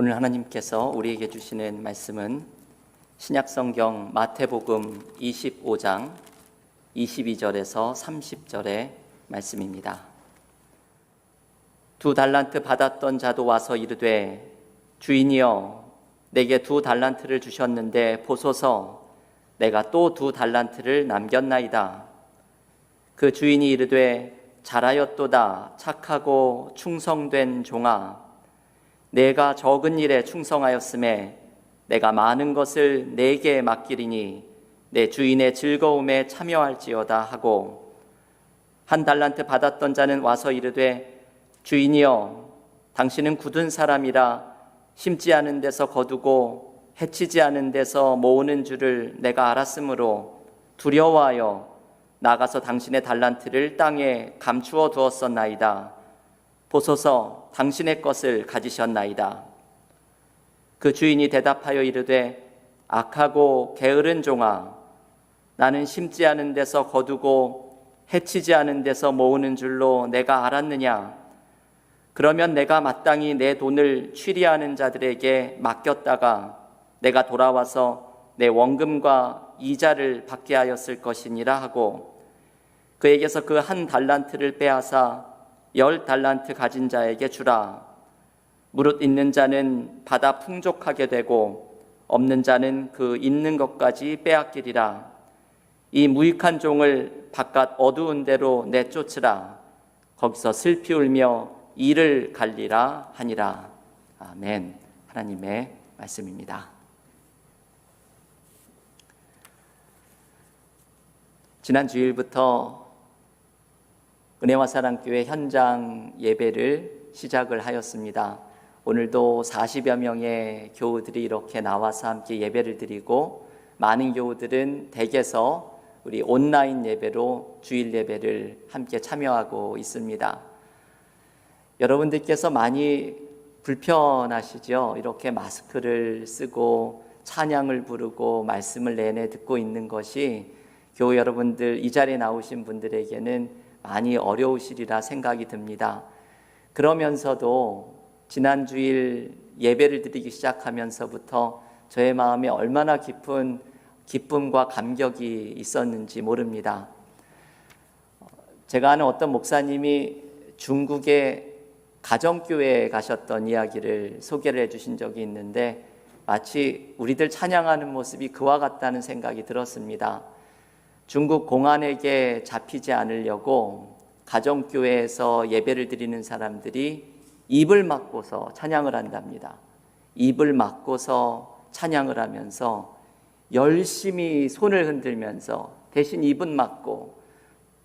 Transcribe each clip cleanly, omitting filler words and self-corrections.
오늘 하나님께서 우리에게 주시는 말씀은 신약성경 마태복음 25장 22절에서 30절의 말씀입니다. 2달란트 받았던 자도 와서 이르되 주인이여 내게 2달란트를 주셨는데 보소서 내가 또 2달란트를 남겼나이다. 그 주인이 이르되 잘하였도다 착하고 충성된 종아 내가 적은 일에 충성하였음에 내가 많은 것을 내게 맡기리니 내 주인의 즐거움에 참여할지어다 하고 1달란트 받았던 자는 와서 이르되 주인이여 당신은 굳은 사람이라 심지 않은 데서 거두고 해치지 않은 데서 모으는 줄을 내가 알았으므로 두려워하여 나가서 당신의 달란트를 땅에 감추어 두었었나이다. 보소서 당신의 것을 가지셨나이다. 그 주인이 대답하여 이르되 악하고 게으른 종아 나는 심지 않은 데서 거두고 해치지 않은 데서 모으는 줄로 내가 알았느냐. 그러면 내가 마땅히 내 돈을 취리하는 자들에게 맡겼다가 내가 돌아와서 내 원금과 이자를 받게 하였을 것이니라 하고 그에게서 그 1달란트를 빼앗아 10달란트 가진 자에게 주라. 무릇 있는 자는 받아 풍족하게 되고 없는 자는 그 있는 것까지 빼앗기리라. 이 무익한 종을 바깥 어두운 데로 내쫓으라. 거기서 슬피 울며 이를 갈리라 하니라. 아멘. 하나님의 말씀입니다. 지난 주일부터 은혜와 사랑교회 현장 예배를 시작을 하였습니다. 오늘도 40여 명의 교우들이 이렇게 나와서 함께 예배를 드리고 많은 교우들은 댁에서 우리 온라인 예배로 주일 예배를 함께 참여하고 있습니다. 여러분들께서 많이 불편하시죠? 이렇게 마스크를 쓰고 찬양을 부르고 말씀을 내내 듣고 있는 것이 교우 여러분들 이 자리에 나오신 분들에게는 많이 어려우시리라 생각이 듭니다. 그러면서도 지난 주일 예배를 드리기 시작하면서부터 저의 마음에 얼마나 깊은 기쁨과 감격이 있었는지 모릅니다. 제가 아는 어떤 목사님이 중국의 가정교회에 가셨던 이야기를 소개를 해주신 적이 있는데 마치 우리들 찬양하는 모습이 그와 같다는 생각이 들었습니다. 중국 공안에게 잡히지 않으려고 가정교회에서 예배를 드리는 사람들이 입을 막고서 찬양을 한답니다. 입을 막고서 찬양을 하면서 열심히 손을 흔들면서 대신 입은 막고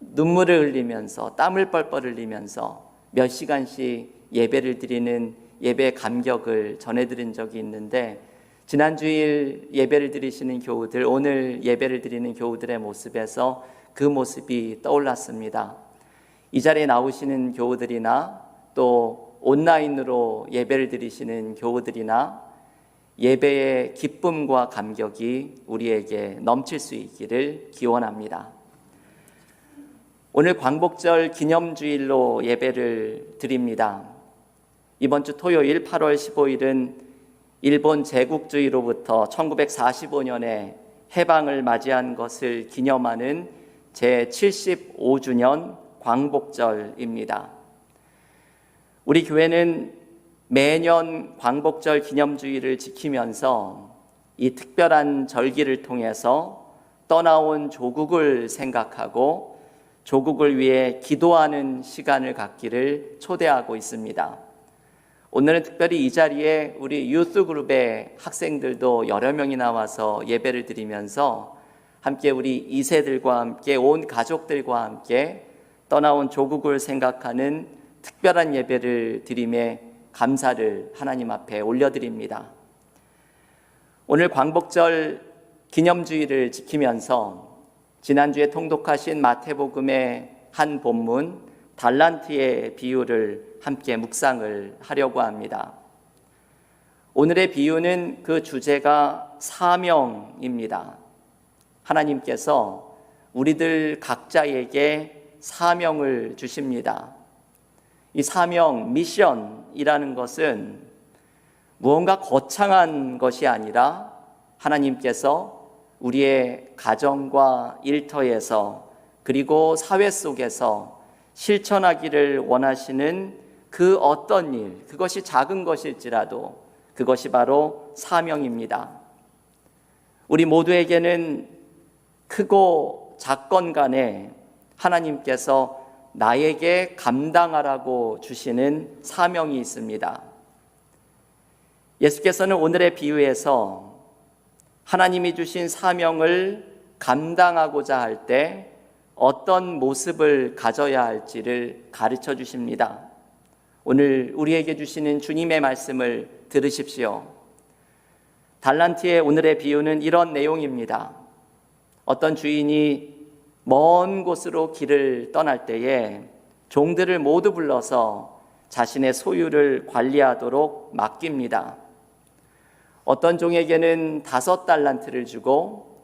눈물을 흘리면서 땀을 뻘뻘 흘리면서 몇 시간씩 예배를 드리는 예배 감격을 전해드린 적이 있는데 지난 주일 예배를 드리시는 교우들, 오늘 예배를 드리는 교우들의 모습에서 그 모습이 떠올랐습니다. 이 자리에 나오시는 교우들이나 또 온라인으로 예배를 드리시는 교우들이나 예배의 기쁨과 감격이 우리에게 넘칠 수 있기를 기원합니다. 오늘 광복절 기념주일로 예배를 드립니다. 이번 주 토요일 8월 15일은 일본 제국주의로부터 1945년에 해방을 맞이한 것을 기념하는 제75주년 광복절입니다. 우리 교회는 매년 광복절 기념주의를 지키면서 이 특별한 절기를 통해서 떠나온 조국을 생각하고 조국을 위해 기도하는 시간을 갖기를 초대하고 있습니다. 오늘은 특별히 이 자리에 우리 유스 그룹의 학생들도 여러 명이 나와서 예배를 드리면서 함께 우리 2세들과 함께 온 가족들과 함께 떠나온 조국을 생각하는 특별한 예배를 드림에 감사를 하나님 앞에 올려드립니다. 오늘 광복절 기념주의를 지키면서 지난주에 통독하신 마태복음의 한 본문 달란트의 비유를 함께 묵상을 하려고 합니다. 오늘의 비유는 그 주제가 사명입니다. 하나님께서 우리들 각자에게 사명을 주십니다. 이 사명, 미션이라는 것은 무언가 거창한 것이 아니라 하나님께서 우리의 가정과 일터에서 그리고 사회 속에서 실천하기를 원하시는 그 어떤 일, 그것이 작은 것일지라도 그것이 바로 사명입니다. 우리 모두에게는 크고 작건 간에 하나님께서 나에게 감당하라고 주시는 사명이 있습니다. 예수께서는 오늘의 비유에서 하나님이 주신 사명을 감당하고자 할 때 어떤 모습을 가져야 할지를 가르쳐 주십니다. 오늘 우리에게 주시는 주님의 말씀을 들으십시오. 달란트의 오늘의 비유는 이런 내용입니다. 어떤 주인이 먼 곳으로 길을 떠날 때에 종들을 모두 불러서 자신의 소유를 관리하도록 맡깁니다. 어떤 종에게는 5달란트를 주고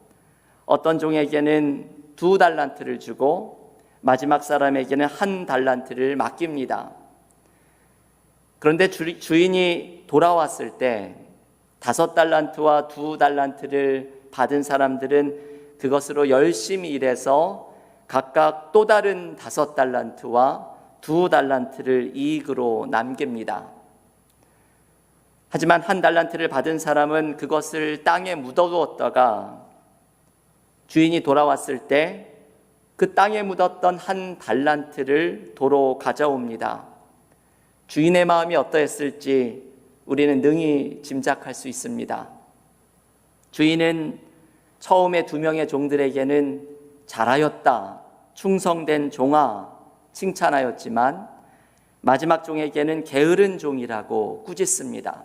어떤 종에게는 2달란트를 주고 마지막 사람에게는 1달란트를 맡깁니다. 그런데 주인이 돌아왔을 때 5달란트와 2달란트를 받은 사람들은 그것으로 열심히 일해서 각각 또 다른 5달란트와 2달란트를 이익으로 남깁니다. 하지만 1달란트를 받은 사람은 그것을 땅에 묻어두었다가 주인이 돌아왔을 때 그 땅에 묻었던 1달란트를 도로 가져옵니다. 주인의 마음이 어떠했을지 우리는 능히 짐작할 수 있습니다. 주인은 처음에 2명의 종들에게는 잘하였다, 충성된 종아 칭찬하였지만 마지막 종에게는 게으른 종이라고 꾸짖습니다.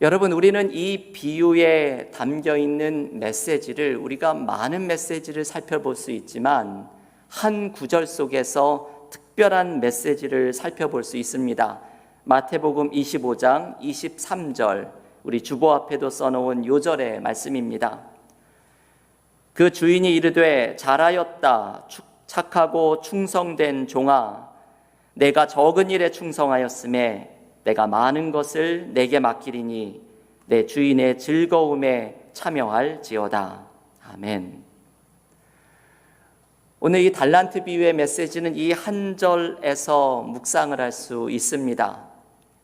여러분, 우리는 이 비유에 담겨있는 메시지를, 우리가 많은 메시지를 살펴볼 수 있지만 한 구절 속에서 특별한 메시지를 살펴볼 수 있습니다. 마태복음 25장 23절, 우리 주보 앞에도 써놓은 요절의 말씀입니다. 그 주인이 이르되 잘하였다, 착하고 충성된 종아, 내가 적은 일에 충성하였음에 내가 많은 것을 내게 맡기리니 내 주인의 즐거움에 참여할지어다. 아멘. 오늘 이 달란트 비유의 메시지는 이 한 절에서 묵상을 할 수 있습니다.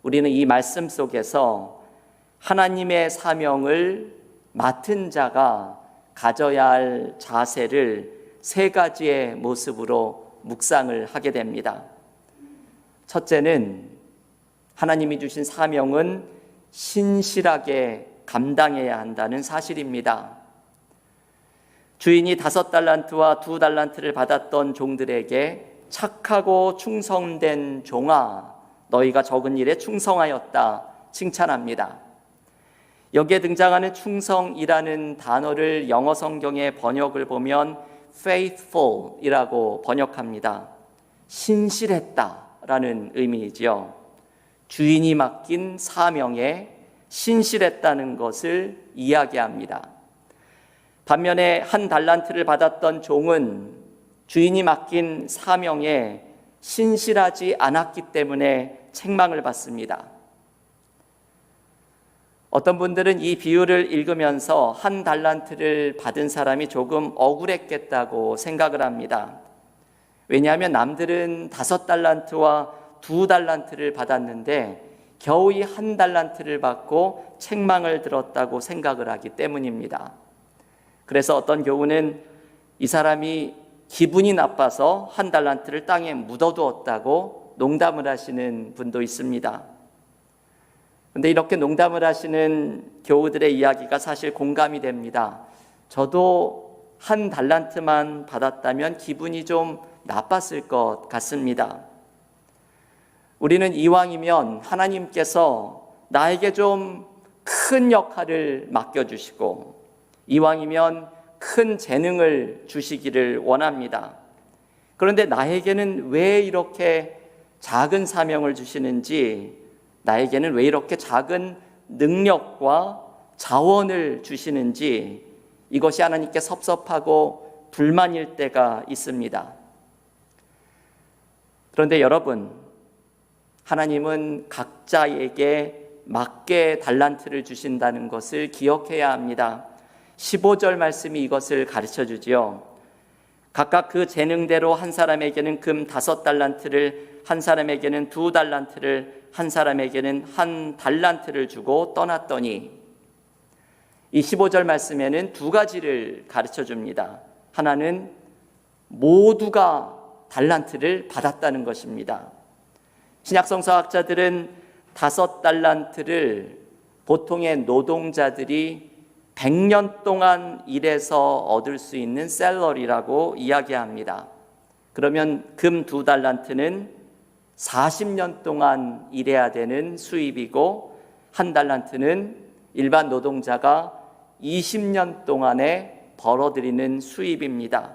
우리는 이 말씀 속에서 하나님의 사명을 맡은 자가 가져야 할 자세를 3가지의 모습으로 묵상을 하게 됩니다. 첫째는 하나님이 주신 사명은 신실하게 감당해야 한다는 사실입니다. 주인이 5달란트와 2달란트를 받았던 종들에게 착하고 충성된 종아, 너희가 적은 일에 충성하였다 칭찬합니다. 여기에 등장하는 충성이라는 단어를 영어 성경의 번역을 보면 faithful이라고 번역합니다. 신실했다라는 의미이지요. 주인이 맡긴 사명에 신실했다는 것을 이야기합니다. 반면에 1달란트를 받았던 종은 주인이 맡긴 사명에 신실하지 않았기 때문에 책망을 받습니다. 어떤 분들은 이 비유를 읽으면서 1달란트를 받은 사람이 조금 억울했겠다고 생각을 합니다. 왜냐하면 남들은 5달란트와 2달란트를 받았는데 겨우 이 1달란트를 받고 책망을 들었다고 생각을 하기 때문입니다. 그래서 어떤 교우는 이 사람이 기분이 나빠서 1달란트를 땅에 묻어두었다고 농담을 하시는 분도 있습니다. 그런데 이렇게 농담을 하시는 교우들의 이야기가 사실 공감이 됩니다. 저도 1달란트만 받았다면 기분이 좀 나빴을 것 같습니다. 우리는 이왕이면 하나님께서 나에게 좀 큰 역할을 맡겨주시고 이왕이면 큰 재능을 주시기를 원합니다. 그런데 나에게는 왜 이렇게 작은 사명을 주시는지, 나에게는 왜 이렇게 작은 능력과 자원을 주시는지, 이것이 하나님께 섭섭하고 불만일 때가 있습니다. 그런데 여러분, 하나님은 각자에게 맞게 달란트를 주신다는 것을 기억해야 합니다. 15절 말씀이 이것을 가르쳐 주지요. 각각 그 재능대로 한 사람에게는 금 5달란트를, 한 사람에게는 2달란트를, 한 사람에게는 1달란트를 주고 떠났더니, 이 15절 말씀에는 두 가지를 가르쳐 줍니다. 하나는 모두가 달란트를 받았다는 것입니다. 신약성서학자들은 5달란트를 보통의 노동자들이 100년 동안 일해서 얻을 수 있는 셀러리라고 이야기합니다. 그러면 금 2달란트는 40년 동안 일해야 되는 수입이고, 1달란트는 일반 노동자가 20년 동안에 벌어들이는 수입입니다.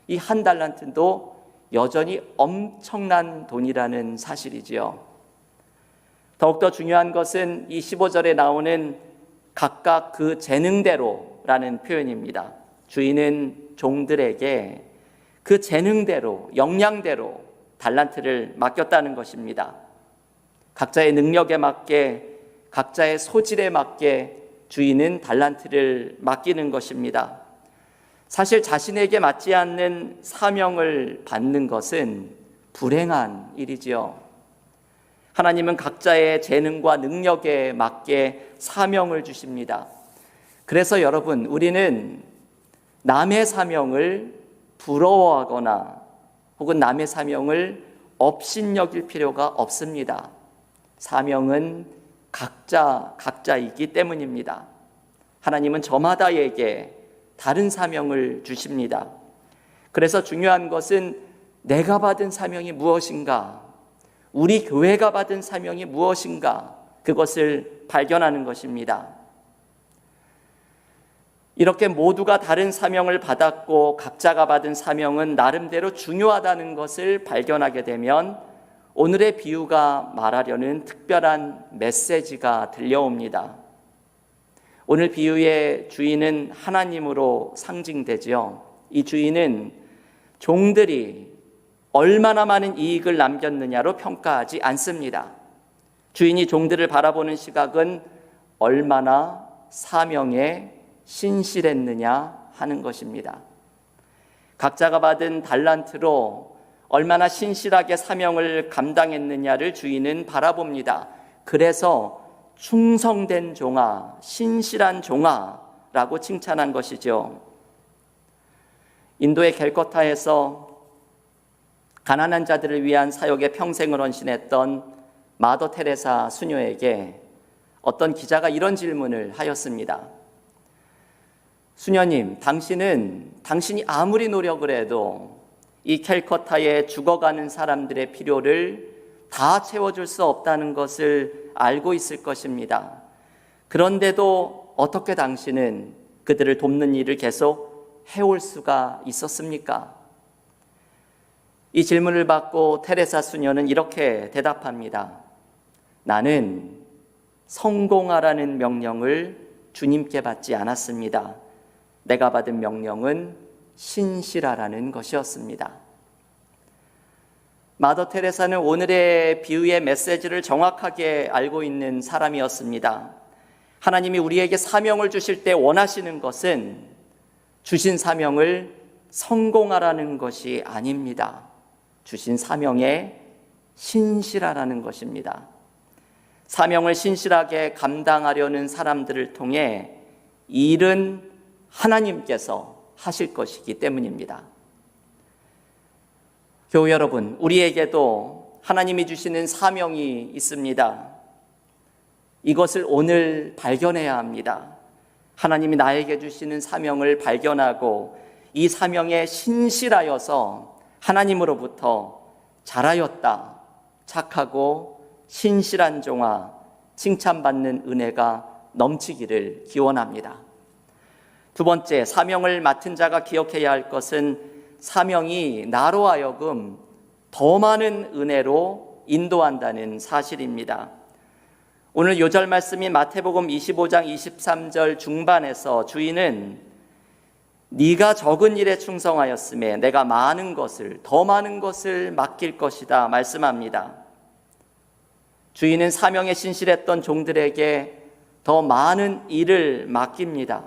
이 1달란트도 여전히 엄청난 돈이라는 사실이지요. 더욱더 중요한 것은 이 15절에 나오는 각각 그 재능대로라는 표현입니다. 주인은 종들에게 그 재능대로, 역량대로 달란트를 맡겼다는 것입니다. 각자의 능력에 맞게, 각자의 소질에 맞게 주인은 달란트를 맡기는 것입니다. 사실 자신에게 맞지 않는 사명을 받는 것은 불행한 일이지요. 하나님은 각자의 재능과 능력에 맞게 사명을 주십니다. 그래서 여러분, 우리는 남의 사명을 부러워하거나 혹은 남의 사명을 업신여길 필요가 없습니다. 사명은 각자이기 때문입니다. 하나님은 저마다에게 다른 사명을 주십니다. 그래서 중요한 것은 내가 받은 사명이 무엇인가, 우리 교회가 받은 사명이 무엇인가, 그것을 발견하는 것입니다. 이렇게 모두가 다른 사명을 받았고 각자가 받은 사명은 나름대로 중요하다는 것을 발견하게 되면 오늘의 비유가 말하려는 특별한 메시지가 들려옵니다. 오늘 비유의 주인은 하나님으로 상징되지요. 이 주인은 종들이 얼마나 많은 이익을 남겼느냐로 평가하지 않습니다. 주인이 종들을 바라보는 시각은 얼마나 사명에 신실했느냐 하는 것입니다. 각자가 받은 달란트로 얼마나 신실하게 사명을 감당했느냐를 주인은 바라봅니다. 그래서 충성된 종아, 신실한 종아라고 칭찬한 것이죠. 인도의 캘커타에서 가난한 자들을 위한 사역에 평생을 헌신했던 마더 테레사 수녀에게 어떤 기자가 이런 질문을 하였습니다. 수녀님, 당신이 아무리 노력을 해도 이 캘커타에 죽어가는 사람들의 필요를 다 채워줄 수 없다는 것을 알고 있을 것입니다. 그런데도 어떻게 당신은 그들을 돕는 일을 계속 해올 수가 있었습니까? 이 질문을 받고 테레사 수녀는 이렇게 대답합니다. 나는 성공하라는 명령을 주님께 받지 않았습니다. 내가 받은 명령은 신실하라는 것이었습니다. 마더 테레사는 오늘의 비유의 메시지를 정확하게 알고 있는 사람이었습니다. 하나님이 우리에게 사명을 주실 때 원하시는 것은 주신 사명을 성공하라는 것이 아닙니다. 주신 사명에 신실하라는 것입니다. 사명을 신실하게 감당하려는 사람들을 통해 일은 하나님께서 하실 것이기 때문입니다. 교우 여러분, 우리에게도 하나님이 주시는 사명이 있습니다. 이것을 오늘 발견해야 합니다. 하나님이 나에게 주시는 사명을 발견하고 이 사명에 신실하여서 하나님으로부터 잘하였다, 착하고 신실한 종아, 칭찬받는 은혜가 넘치기를 기원합니다. 두 번째, 사명을 맡은 자가 기억해야 할 것은 사명이 나로 하여금 더 많은 은혜로 인도한다는 사실입니다. 오늘 요절 말씀인 마태복음 25장 23절 중반에서 주인은 네가 적은 일에 충성하였음에 내가 더 많은 것을 맡길 것이다 말씀합니다. 주인은 사명에 신실했던 종들에게 더 많은 일을 맡깁니다.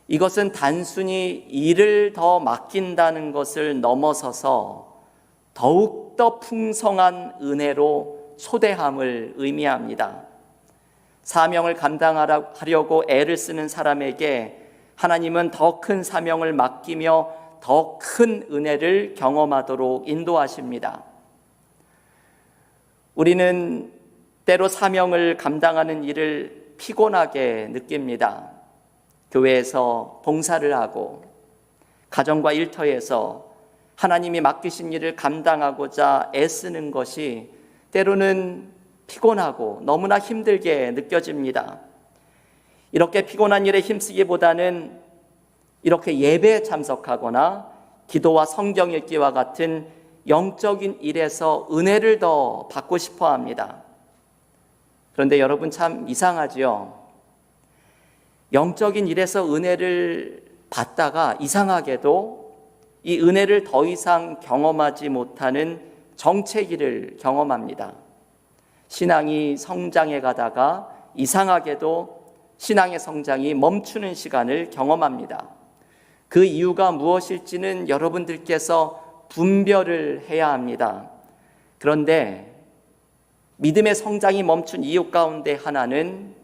이것은 단순히 일을 더 맡긴다는 것을 넘어서서 더욱더 풍성한 은혜로 초대함을 의미합니다. 사명을 감당하려고 애를 쓰는 사람에게 하나님은 더 큰 사명을 맡기며 더 큰 은혜를 경험하도록 인도하십니다. 우리는 때로 사명을 감당하는 일을 피곤하게 느낍니다. 교회에서 봉사를 하고 가정과 일터에서 하나님이 맡기신 일을 감당하고자 애쓰는 것이 때로는 피곤하고 너무나 힘들게 느껴집니다. 이렇게 피곤한 일에 힘쓰기보다는 이렇게 예배에 참석하거나 기도와 성경 읽기와 같은 영적인 일에서 은혜를 더 받고 싶어 합니다. 그런데 여러분 참 이상하지요? 영적인 일에서 은혜를 받다가 이상하게도 이 은혜를 더 이상 경험하지 못하는 정체기를 경험합니다. 신앙이 성장해 가다가 이상하게도 신앙의 성장이 멈추는 시간을 경험합니다. 그 이유가 무엇일지는 여러분들께서 분별을 해야 합니다. 그런데 믿음의 성장이 멈춘 이유 가운데 하나는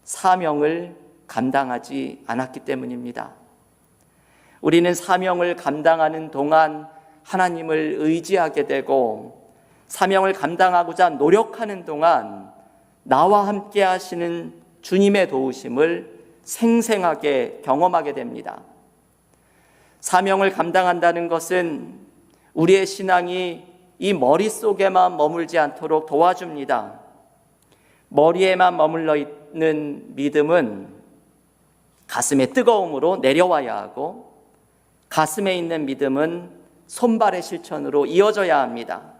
사명을 감당하지 않았기 때문입니다. 우리는 사명을 감당하는 동안 하나님을 의지하게 되고 사명을 감당하고자 노력하는 동안 나와 함께 하시는 주님의 도우심을 생생하게 경험하게 됩니다. 사명을 감당한다는 것은 우리의 신앙이 이 머릿속에만 머물지 않도록 도와줍니다. 머리에만 머물러 있는 믿음은 가슴의 뜨거움으로 내려와야 하고 가슴에 있는 믿음은 손발의 실천으로 이어져야 합니다.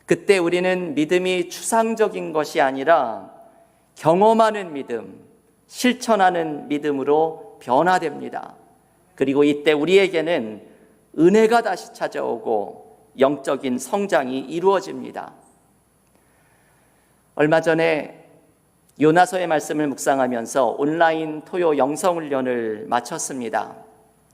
그때 우리는 믿음이 추상적인 것이 아니라 경험하는 믿음, 실천하는 믿음으로 변화됩니다. 그리고 이때 우리에게는 은혜가 다시 찾아오고 영적인 성장이 이루어집니다. 얼마 전에 요나서의 말씀을 묵상하면서 온라인 토요 영성훈련을 마쳤습니다.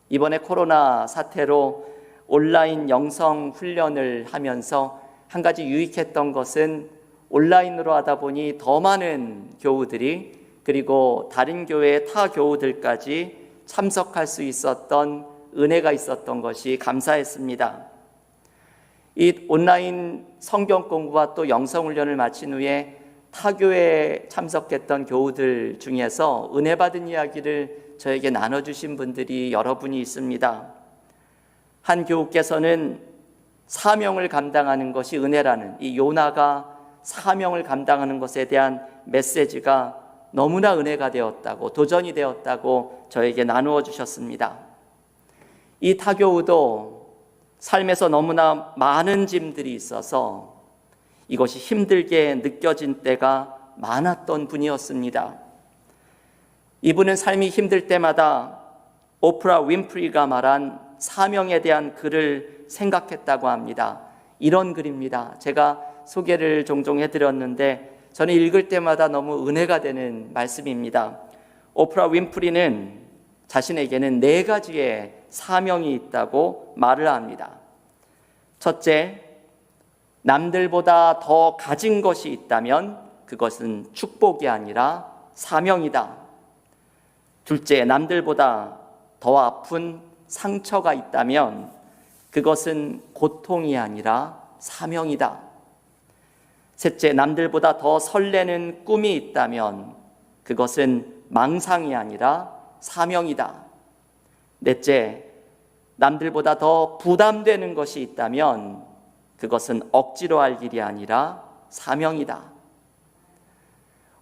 이번에 코로나 사태로 온라인 영성훈련을 하면서 한 가지 유익했던 것은 온라인으로 하다 보니 더 많은 교우들이 그리고 다른 교회의 타 교우들까지 참석할 수 있었던 은혜가 있었던 것이 감사했습니다. 이 온라인 성경 공부와 또 영성훈련을 마친 후에 타교회에 참석했던 교우들 중에서 은혜 받은 이야기를 저에게 나눠주신 분들이 여러 분이 있습니다. 한 교우께서는 사명을 감당하는 것이 은혜라는 이 요나가 사명을 감당하는 것에 대한 메시지가 너무나 은혜가 되었다고 도전이 되었다고 저에게 나누어 주셨습니다. 이 타교우도 삶에서 너무나 많은 짐들이 있어서 이것이 힘들게 느껴진 때가 많았던 분이었습니다. 이분은 삶이 힘들 때마다 오프라 윈프리가 말한 사명에 대한 글을 생각했다고 합니다. 이런 글입니다. 제가 소개를 종종 해드렸는데 저는 읽을 때마다 너무 은혜가 되는 말씀입니다. 오프라 윈프리는 자신에게는 4가지의 사명이 있다고 말을 합니다. 첫째, 남들보다 더 가진 것이 있다면 그것은 축복이 아니라 사명이다. 둘째, 남들보다 더 아픈 상처가 있다면 그것은 고통이 아니라 사명이다. 셋째, 남들보다 더 설레는 꿈이 있다면 그것은 망상이 아니라 사명이다. 넷째, 남들보다 더 부담되는 것이 있다면 그것은 억지로 할 일이 아니라 사명이다.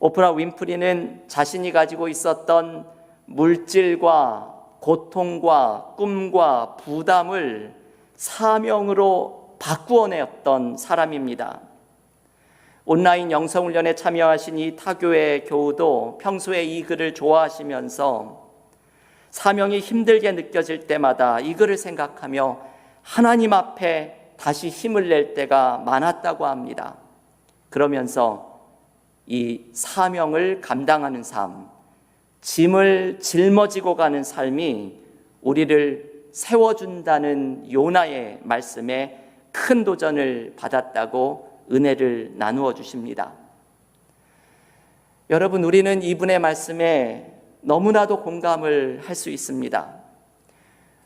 오프라 윈프리는 자신이 가지고 있었던 물질과 고통과 꿈과 부담을 사명으로 바꾸어내었던 사람입니다. 온라인 영성훈련에 참여하신 이 타교회 교우도 평소에 이 글을 좋아하시면서 사명이 힘들게 느껴질 때마다 이 글을 생각하며 하나님 앞에 다시 힘을 낼 때가 많았다고 합니다. 그러면서 이 사명을 감당하는 삶, 짐을 짊어지고 가는 삶이 우리를 세워준다는 요나의 말씀에 큰 도전을 받았다고 은혜를 나누어 주십니다. 여러분, 우리는 이분의 말씀에 너무나도 공감을 할 수 있습니다.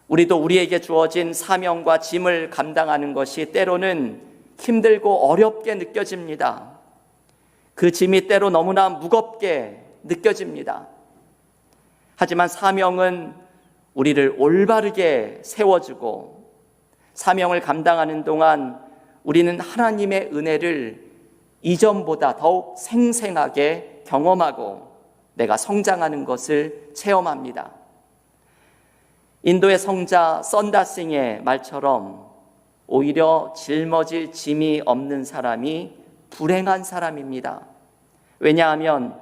우리도 우리에게 주어진 사명과 짐을 감당하는 것이 때로는 힘들고 어렵게 느껴집니다. 그 짐이 때로 너무나 무겁게 느껴집니다. 하지만 사명은 우리를 올바르게 세워주고 사명을 감당하는 동안 우리는 하나님의 은혜를 이전보다 더욱 생생하게 경험하고 내가 성장하는 것을 체험합니다. 인도의 성자 썬다싱의 말처럼 오히려 짊어질 짐이 없는 사람이 불행한 사람입니다. 왜냐하면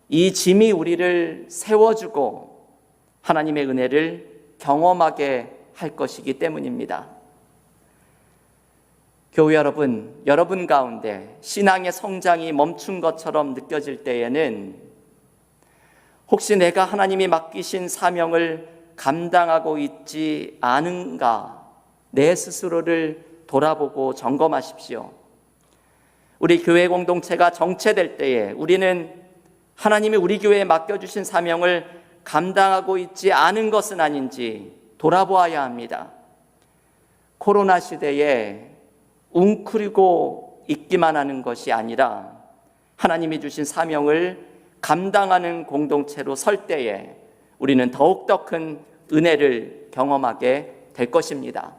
이 짐이 우리를 세워주고 하나님의 은혜를 경험하게 할 것이기 때문입니다. 교회 여러분, 여러분 가운데 신앙의 성장이 멈춘 것처럼 느껴질 때에는 혹시 내가 하나님이 맡기신 사명을 감당하고 있지 않은가, 내 스스로를 돌아보고 점검하십시오. 우리 교회 공동체가 정체될 때에 우리는 하나님이 우리 교회에 맡겨주신 사명을 감당하고 있지 않은 것은 아닌지 돌아보아야 합니다. 코로나 시대에 웅크리고 있기만 하는 것이 아니라 하나님이 주신 사명을 감당하는 공동체로 설 때에 우리는 더욱더 큰 은혜를 경험하게 될 것입니다.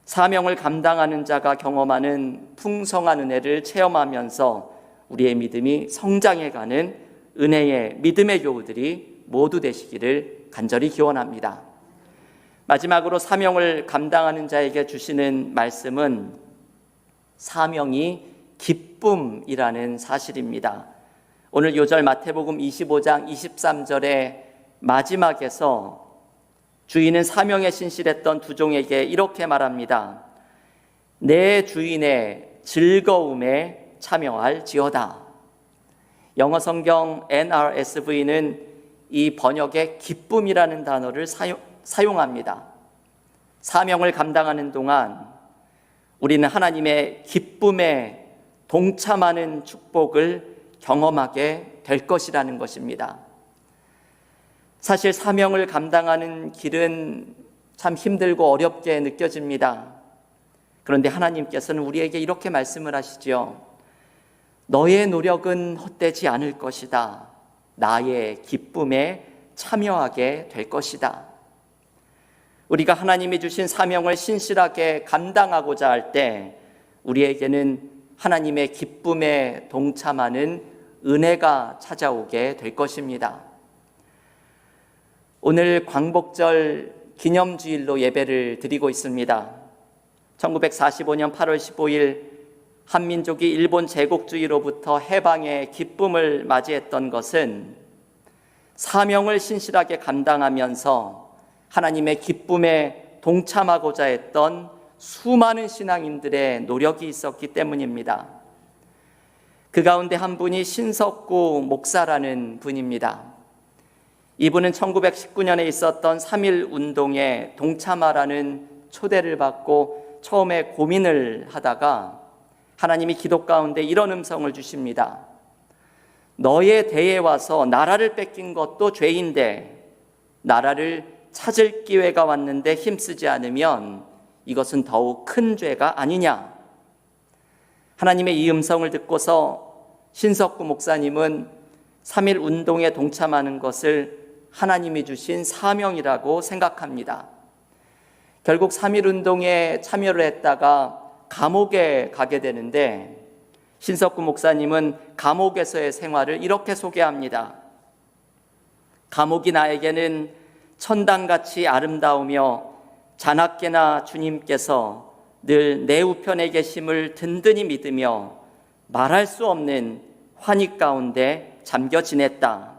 사명을 감당하는 자가 경험하는 풍성한 은혜를 체험하면서 우리의 믿음이 성장해가는 은혜의 믿음의 교우들이 모두 되시기를 간절히 기원합니다. 마지막으로 사명을 감당하는 자에게 주시는 말씀은 사명이 기쁨이라는 사실입니다. 오늘 요절 마태복음 25장 23절의 마지막에서 주인은 사명에 신실했던 두 종에게 이렇게 말합니다. 내 주인의 즐거움에 참여할지어다. 영어 성경 NRSV는 이 번역에 기쁨이라는 단어를 사용합니다. 사명을 감당하는 동안 우리는 하나님의 기쁨에 동참하는 축복을 경험하게 될 것이라는 것입니다. 사실 사명을 감당하는 길은 참 힘들고 어렵게 느껴집니다. 그런데 하나님께서는 우리에게 이렇게 말씀을 하시죠. 너의 노력은 헛되지 않을 것이다. 나의 기쁨에 참여하게 될 것이다. 우리가 하나님이 주신 사명을 신실하게 감당하고자 할 때 우리에게는 하나님의 기쁨에 동참하는 은혜가 찾아오게 될 것입니다. 오늘 광복절 기념주일로 예배를 드리고 있습니다. 1945년 8월 15일 한민족이 일본 제국주의로부터 해방의 기쁨을 맞이했던 것은 사명을 신실하게 감당하면서 하나님의 기쁨에 동참하고자 했던 수많은 신앙인들의 노력이 있었기 때문입니다. 그 가운데 한 분이 신석구 목사라는 분입니다. 이분은 1919년에 있었던 3.1 운동에 동참하라는 초대를 받고 처음에 고민을 하다가 하나님이 기도 가운데 이런 음성을 주십니다. 너의 대에 와서 나라를 뺏긴 것도 죄인데 나라를 찾을 기회가 왔는데 힘쓰지 않으면 이것은 더욱 큰 죄가 아니냐. 하나님의 이 음성을 듣고서 신석구 목사님은 3.1 운동에 동참하는 것을 하나님이 주신 사명이라고 생각합니다. 결국 3.1 운동에 참여를 했다가 감옥에 가게 되는데 신석구 목사님은 감옥에서의 생활을 이렇게 소개합니다. 감옥이 나에게는 천당같이 아름다우며 자나깨나 주님께서 늘 내 우편에 계심을 든든히 믿으며 말할 수 없는 환희 가운데 잠겨 지냈다.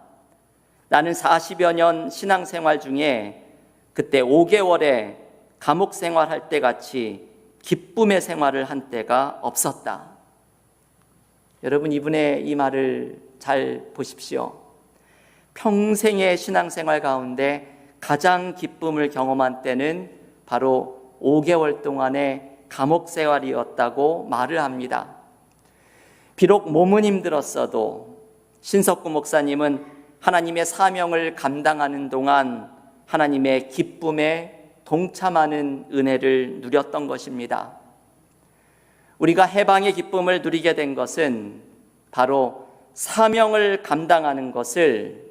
나는 40여 년 신앙생활 중에 그때 5개월의 감옥 생활할 때 같이 기쁨의 생활을 한 때가 없었다. 여러분, 이분의 이 말을 잘 보십시오. 평생의 신앙생활 가운데 가장 기쁨을 경험한 때는 바로 5개월 동안의 감옥 생활이었다고 말을 합니다. 비록 몸은 힘들었어도 신석구 목사님은 하나님의 사명을 감당하는 동안 하나님의 기쁨에 동참하는 은혜를 누렸던 것입니다. 우리가 해방의 기쁨을 누리게 된 것은 바로 사명을 감당하는 것을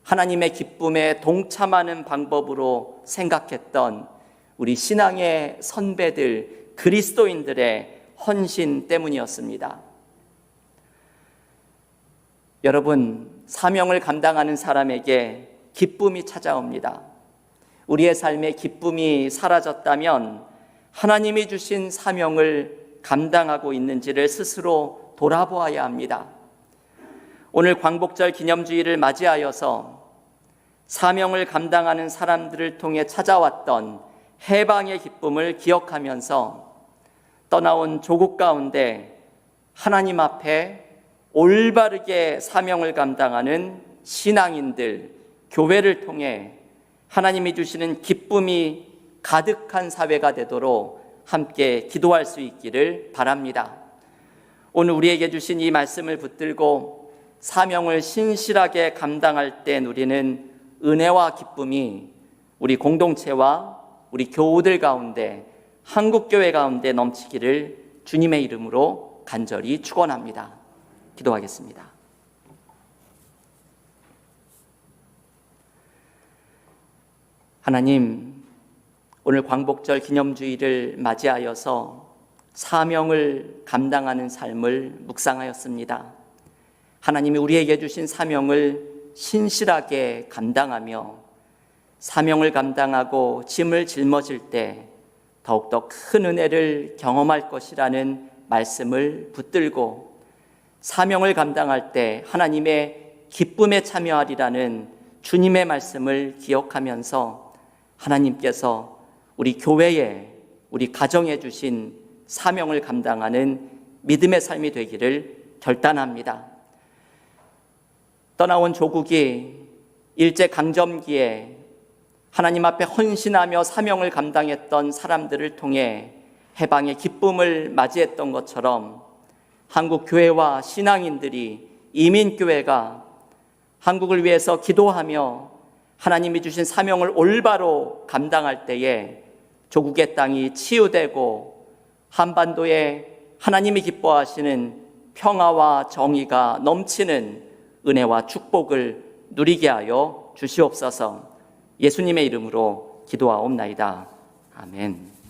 하나님의 기쁨에 동참하는 방법으로 생각했던 우리 신앙의 선배들, 그리스도인들의 헌신 때문이었습니다. 여러분, 사명을 감당하는 사람에게 기쁨이 찾아옵니다. 우리의 삶에 기쁨이 사라졌다면 하나님이 주신 사명을 감당하고 있는지를 스스로 돌아보아야 합니다. 오늘 광복절 기념주일을 맞이하여서 사명을 감당하는 사람들을 통해 찾아왔던 해방의 기쁨을 기억하면서 떠나온 조국 가운데 하나님 앞에 올바르게 사명을 감당하는 신앙인들, 교회를 통해 하나님이 주시는 기쁨이 가득한 사회가 되도록 함께 기도할 수 있기를 바랍니다. 오늘 우리에게 주신 이 말씀을 붙들고 사명을 신실하게 감당할 때 누리는 은혜와 기쁨이 우리 공동체와 우리 교우들 가운데, 한국교회 가운데 넘치기를 주님의 이름으로 간절히 축원합니다. 기도하겠습니다. 하나님, 오늘 광복절 기념주일을 맞이하여서 사명을 감당하는 삶을 묵상하였습니다. 하나님이 우리에게 주신 사명을 신실하게 감당하며 사명을 감당하고 짐을 짊어질 때 더욱더 큰 은혜를 경험할 것이라는 말씀을 붙들고 사명을 감당할 때 하나님의 기쁨에 참여하리라는 주님의 말씀을 기억하면서 하나님께서 우리 교회에, 우리 가정에 주신 사명을 감당하는 믿음의 삶이 되기를 결단합니다. 떠나온 조국이 일제강점기에 하나님 앞에 헌신하며 사명을 감당했던 사람들을 통해 해방의 기쁨을 맞이했던 것처럼 한국 교회와 신앙인들이, 이민교회가 한국을 위해서 기도하며 하나님이 주신 사명을 올바로 감당할 때에 조국의 땅이 치유되고 한반도에 하나님이 기뻐하시는 평화와 정의가 넘치는 은혜와 축복을 누리게 하여 주시옵소서. 예수님의 이름으로 기도하옵나이다. 아멘.